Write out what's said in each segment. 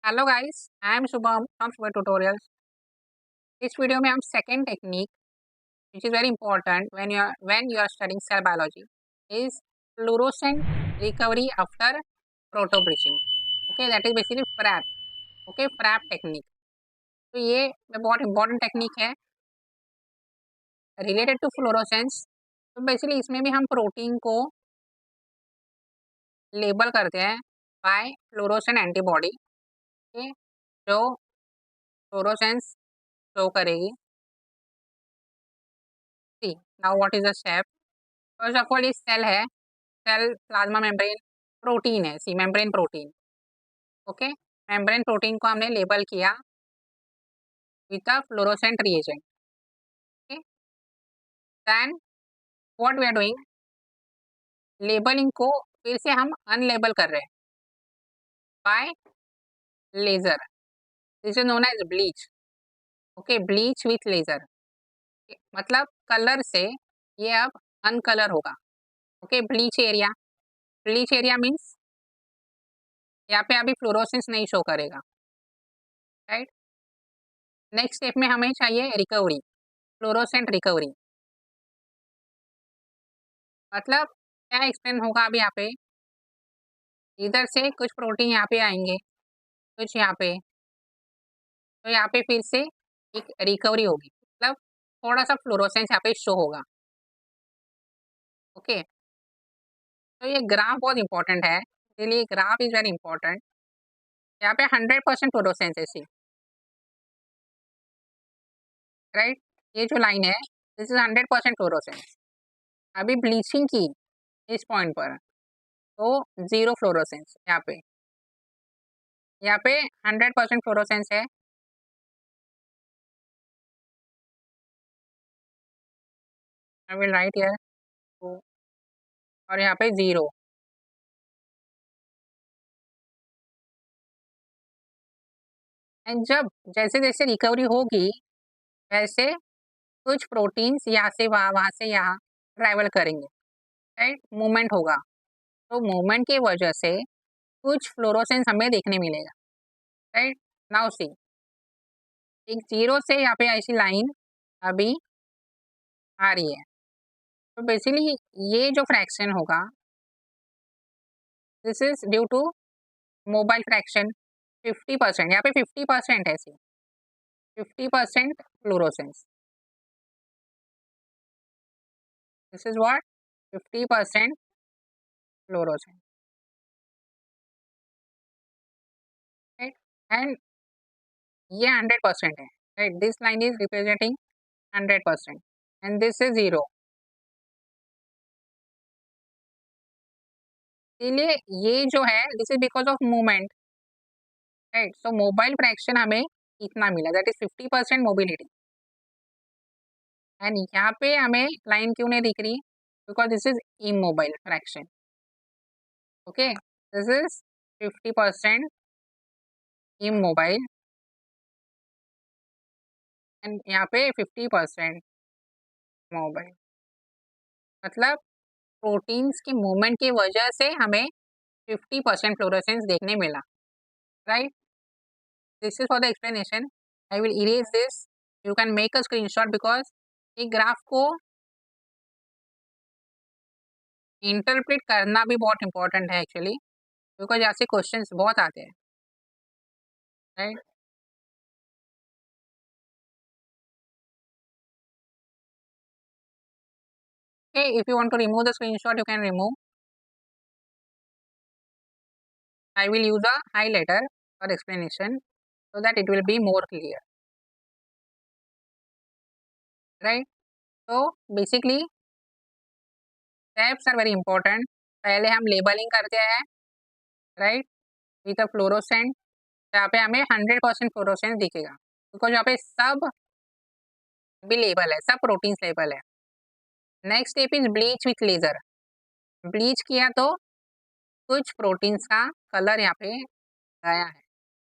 Hello guys, I am Shubham from Shubham tutorials. इस video में हम second technique which is very important when you are studying cell biology is fluorescent recovery after photobleaching. Okay, that is basically FRAP. Okay, FRAP technique. तो ये बहुत important technique है related to fluorescence. तो basically इसमें भी हम protein को label करते हैं बाय फ्लोरोसेंट एंटीबॉडी। ओके, जो फ्लोरोसेंस शो करेगी। See, now what is the step? First of all, ये सेल है, सेल प्लाज्मा मेम्ब्रेन प्रोटीन है, see membrane protein. Okay, membrane protein को हमने लेबल किया with a fluorescent reagent. Okay, then what we are doing, labelling को फिर से हम अनलेबल कर रहे हैं by laser. This is known as bleach. Okay, bleach with laser, मतलब कलर से ये अब अनकलर होगा। ओके, ब्लीच एरिया मीन्स यहाँ पे अभी फ्लोरोसेंस नहीं शो करेगा, राइट। नेक्स्ट स्टेप में हमें चाहिए रिकवरी, फ्लोरोसेंट रिकवरी। मतलब क्या एक्सप्लेन होगा अभी यहाँ पे, इधर से कुछ प्रोटीन यहाँ पे आएंगे, कुछ यहाँ पे, तो यहाँ पे फिर से एक रिकवरी होगी, मतलब थोड़ा सा फ्लोरोसेंस यहाँ पे शो होगा। ओके, तो ये ग्राफ बहुत इंपॉर्टेंट है, इसलिए ग्राफ इज वेरी इंपॉर्टेंट। यहाँ पे 100% फ्लोरोसेंस है, सी, राइट। ये जो लाइन है दिस इज 100% फ्लोरोसेंस। अभी ब्लीचिंग की इस पॉइंट पर तो जीरो फ्लोरोसेंस, यहाँ पे 100% फ्लोरोसेंस है। आई विल राइट हियर, और यहाँ पे जीरो। एंड जब जैसे जैसे रिकवरी होगी वैसे कुछ प्रोटीन्स यहाँ से वहाँ, वहाँ से यहाँ ट्रैवल करेंगे, राइट, मूवमेंट होगा। तो मूवमेंट की वजह से कुछ फ्लोरोसेंस हमें देखने मिलेगा, राइट। नाउ सी, एक जीरो से यहाँ पे ऐसी लाइन अभी आ रही है, तो बेसिकली ये जो फ्रैक्शन होगा this is due to mobile fraction 50%। यहाँ पे 50% है, see, 50% fluorescence. This is what, 50% fluorescence, right. And ये 100% है, right. This line is representing 100% and this is zero. इसलिए ये जो है this is because of movement, right. So mobile fraction हमें इतना मिला, दैट इज 50% मोबिलिटी। एंड यहाँ पे हमें लाइन क्यों नहीं दिख रही, because this is immobile fraction. Okay, this is 50% immobile and यहाँ पे 50% मोबाइल। मतलब प्रोटीन्स की मूवमेंट की वजह से हमें 50% फ्लोरोसेंस देखने मिला, right. This is for the explanation. I will erase this, you can make a screenshot, because एक ग्राफ को इंटरप्रेट करना भी बहुत इंपॉर्टेंट है एक्चुअली, बिकॉज ऐसे क्वेश्चंस बहुत आते हैं, right. Okay, if you want to remove the screenshot, you can remove. I will use a highlighter for explanation so that it will be more clear, right? So basically steps are very important. पहले हम labelling करते हैं, right, with a fluorescent. यहाँ पे हमें 100% fluorescence दिखेगा, because यहाँ पे सब भी लेबल है, सब प्रोटीन्स लेबल है। Next step is bleach with laser. Bleach किया तो कुछ प्रोटीन्स का कलर यहाँ पे गया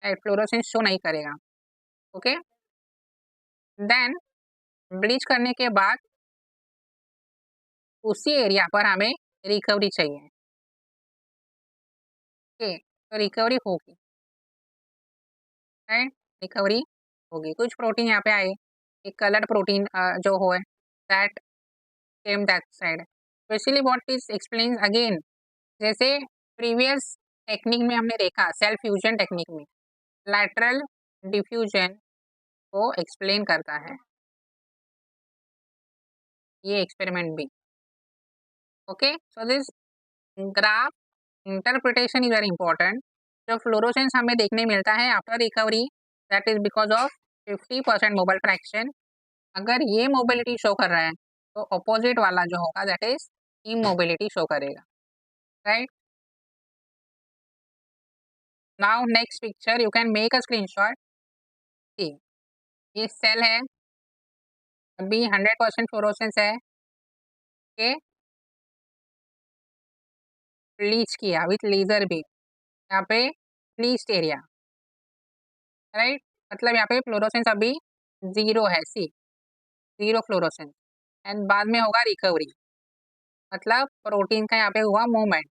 है, फ्लोरोसेंस शो नहीं करेगा। ओके, देन ब्लीच करने के बाद उसी एरिया पर हमें रिकवरी चाहिए। ओके, तो रिकवरी होगी। राइट, रिकवरी होगी। कुछ प्रोटीन यहाँ पे आए, एक कलर्ड प्रोटीन जो हो that came that side. Specially what is explain again, जैसे प्रीवियस टेक्निक में हमने देखा, सेल फ्यूजन टेक्निक में लैटरल डिफ्यूजन को एक्सप्लेन करता है ये एक्सपेरिमेंट भी। Okay, so this graph interpretation is very important. जो फ्लोरोसेंस हमें देखने मिलता है after recovery, that is because of 50% mobile fraction. अगर ये मोबिलिटी शो कर रहा है तो अपोजिट वाला जो होगा दैट इज इमोबिलिटी शो करेगा, right. Now next picture you can make a screenshot. ये सेल है, अभी 100% फ्लोरोसेंस है, के ब्लीच किया विथ लेजर बीम, यहाँ पे ब्लीच्ड एरिया, राइट। मतलब यहाँ पे फ्लोरोसेंस अभी जीरो है, सी जीरो फ्लोरोसेंस। एंड बाद में होगा रिकवरी, मतलब प्रोटीन का यहाँ पे हुआ मूवमेंट,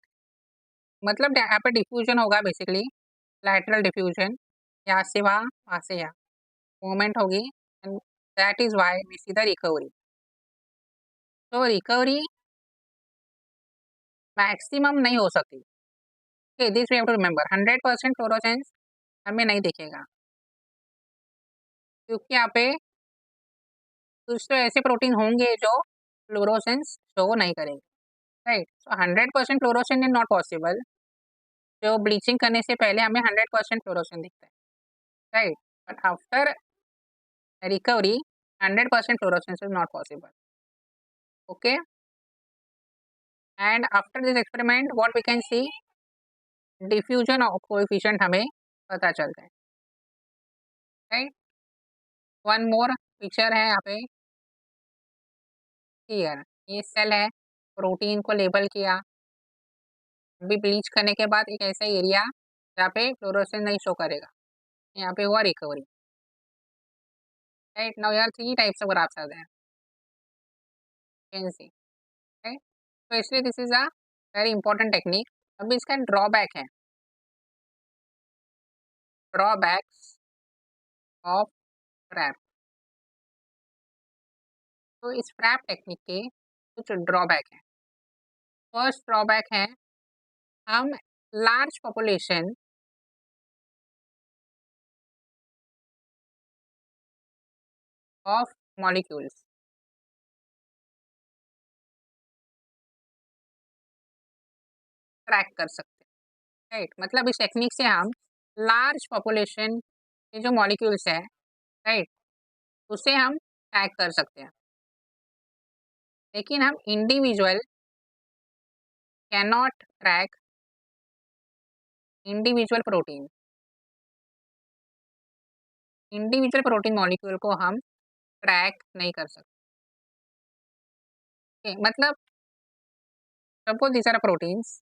मतलब यहाँ पे डिफ्यूजन होगा बेसिकली, लैटरल डिफ्यूजन, यहाँ से वहाँ से यहाँ मूवमेंट होगी, and that is why we see the recovery. तो रिकवरी मैक्सिमम नहीं हो सकती। Okay, this we have to remember, 100% fluorescence हमें नहीं दिखेगा, क्योंकि यहाँ पे कुछ तो ऐसे प्रोटीन होंगे जो फ्लोरोसेंस शो नहीं करेंगे, right. So 100% fluorescence is not possible. जो ब्लीचिंग करने से पहले हमें 100% फ्लोरोसेंस दिखता है, right, but after recovery 100% fluorescence is not possible. Okay, and after this experiment what we can see, diffusion of coefficient हमें पता चलता है, राइट। वन मोर पिक्चर है यहाँ पे, क्लियर, ये सेल है, प्रोटीन को लेबल किया, अभी ब्लीच करने के बाद एक ऐसा एरिया जहाँ पे फ्लोरोसेंस नहीं शो करेगा, यहाँ पे हुआ रिकवरी, राइट। नाउ यार 3 types of graphs are there, can see, right. तो इसलिए this is a very important technique. अभी इसका ड्रॉबैक है, ड्रॉबैक्स ऑफ फ्रैप। तो इस फ्रैप टेक्निक के कुछ ड्रॉबैक हैं। फर्स्ट ड्रॉबैक है, हम large population of molecules track कर सकते हैं, राइट। मतलब इस टेक्निक से हम लार्ज पॉपुलेशन के जो मॉलिक्यूल्स है, राइट, उसे हम ट्रैक कर सकते हैं। लेकिन हम individual can not track individual protein, individual protein molecule को हम ट्रैक नहीं कर सकते। मतलब suppose these are proteins,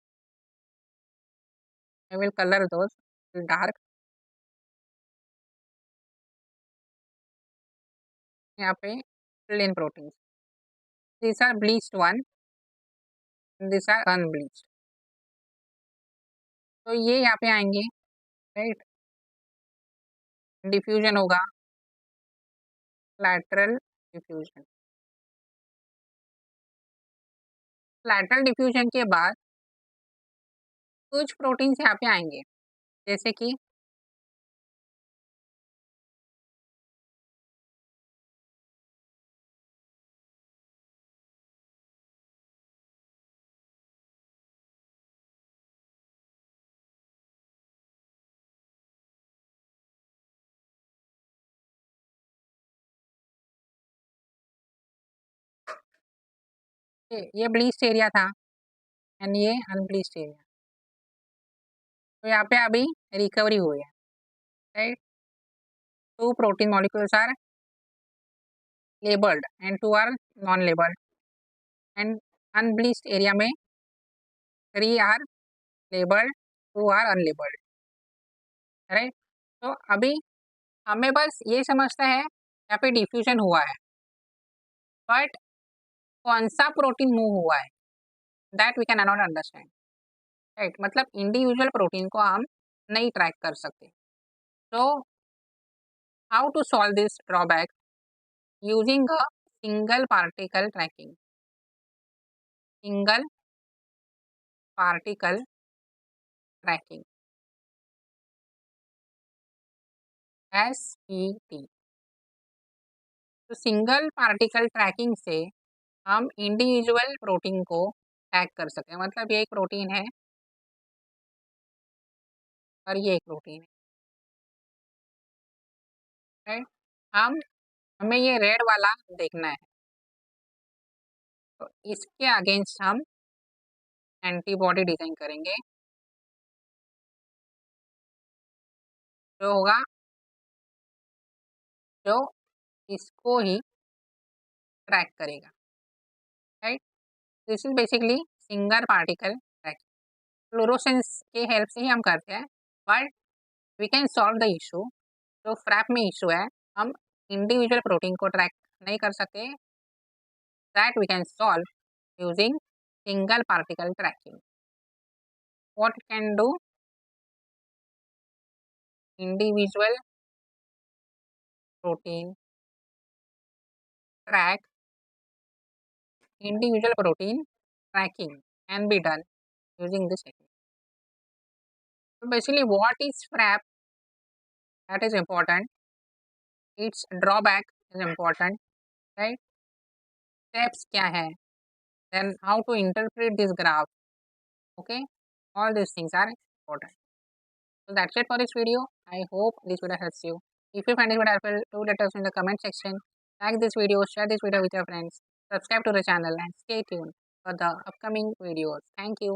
I will colour those dark, यहाँ पे plain proteins, these are bleached one, these are unbleached। तो ये यहाँ पे आएंगे, राइट, डिफ्यूजन होगा, लैटरल डिफ्यूजन। लैटरल डिफ्यूजन के बाद कुछ प्रोटीन्स यहाँ पे आएंगे, जैसे कि ये ब्लीच्ड एरिया था एंड ये अनब्लीच्ड एरिया। तो यहाँ पे अभी रिकवरी हुई है, right. 2 protein molecules are labelled and 2 are non labelled, and unbleached area में 3 are labelled, 2 are unlabelled, right. तो अभी हमें बस ये समझता है यहाँ पे डिफ्यूजन हुआ है, बट कौन सा प्रोटीन मूव हुआ है that we can not understand, right. मतलब इंडिविजुअल प्रोटीन को हम नहीं ट्रैक कर सकते। तो How to solve this drawback? Using a single particle tracking. Single particle tracking, SPT. तो सिंगल पार्टिकल ट्रैकिंग से हम इंडिविजुअल प्रोटीन को ट्रैक कर सकते हैं। मतलब ये एक प्रोटीन है और ये एक प्रोटीन है, राइट। हमें ये रेड वाला देखना है, तो इसके अगेंस्ट हम एंटीबॉडी डिजाइन करेंगे, जो होगा, जो इसको ही ट्रैक करेगा, right. This is basically single particle tracking. Fluorescence के हेल्प से ही हम करते हैं, but we can solve the issue. जो फ्रैप में इशू है, हम इंडिविजुअल प्रोटीन को ट्रैक नहीं कर सकते, that we can solve using single particle tracking. What can do? Individual protein track individual protein tracking can be done using this technique. So basically what is FRAP? That is important. Its drawback is important, right? Steps क्या है? Then how to interpret this graph? Okay, all these things are important. So that's it for this video. I hope this video helps you. If you find this video helpful, do let us know in the comment section. Like this video, share this video with your friends, subscribe to the channel and stay tuned for the upcoming videos. Thank you.